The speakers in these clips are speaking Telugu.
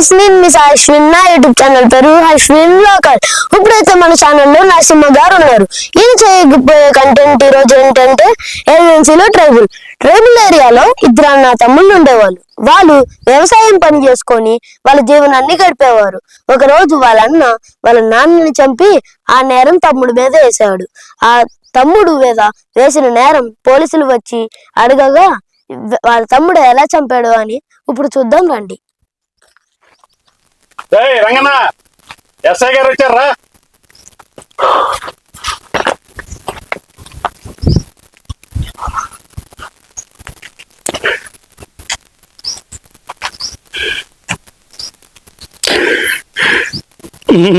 గైస్, నేను మిస్ అశ్విన్. నా యూట్యూబ్ ఛానల్ పేరు అశ్విన్ లోకల్. ఇప్పుడైతే మన ఛానల్లో నరసింహ గారు ఉన్నారు. ఈయన చేయకపోయే కంటెంట్ ఈ రోజు ఏంటంటే ఏజెన్సీలో ట్రైబల్ ఏరియాలో ఇద్దరు అన్న తమ్ముళ్ళు ఉండేవాళ్ళు. వాళ్ళు వ్యవసాయం పని చేసుకొని వాళ్ళ జీవనాన్ని గడిపేవారు. ఒక రోజు వాళ్ళ నాన్నని చంపి ఆ నేరం తమ్ముడు మీద వేసాడు. ఆ తమ్ముడు మీద వేసిన నేరం పోలీసులు వచ్చి అడగగా వాళ్ళ తమ్ముడు ఎలా చంపాడు అని ఇప్పుడు చూద్దాం రండి. రంగన్న, ఎస్ఐ గారు వచ్చారా?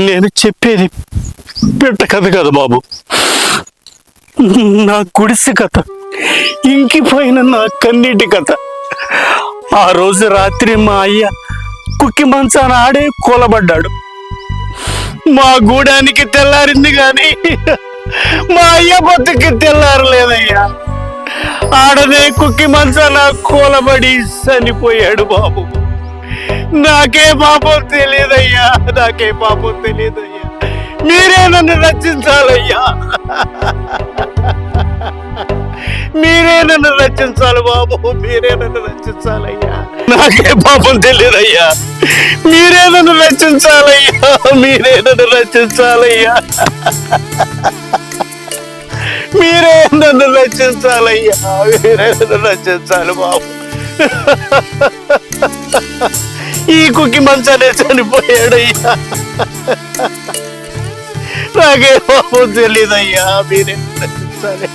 నేను చెప్పేది పెట్ట కథ కాదు బాబు, నా గుడిసె కథ, ఇంకిపోయిన నా కన్నీటి కథ. ఆ రోజు రాత్రి మా అయ్య కుక్కి మంచాన ఆడే కూలబడ్డాడు. మా గూడానికి తెల్లారింది గాని మా అయ్య బతుకి తెల్లారలేదయ్యా. ఆడనే కుక్కి మంచాన కూలబడి చనిపోయాడు బాబు. నాకే పాపం తెలియదయ్యా, నాకే పాపం తెలియదయ్యా. మీరే నన్ను రక్షించాలయ్యా, మీరే నన్ను రక్షించాలి బాబు, మీరే నన్ను రక్షించాలయ్యా. నాకే పాపం తెలియదయ్యా, మీరే నన్ను రక్షించాలయ్యా, మీరే నన్ను రక్షించాలయ్యా, మీరే నన్ను రక్షించాలయ్యా, మీరే నన్ను రక్షించాలి బాబు. ఈ కుక్కి మంచానే చనిపోయాడయ్యా. నాకే పాపం తెలీదయ్యా, మీరే రక్షించాలి.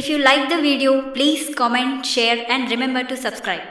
If you like the video, please comment, share and remember to subscribe.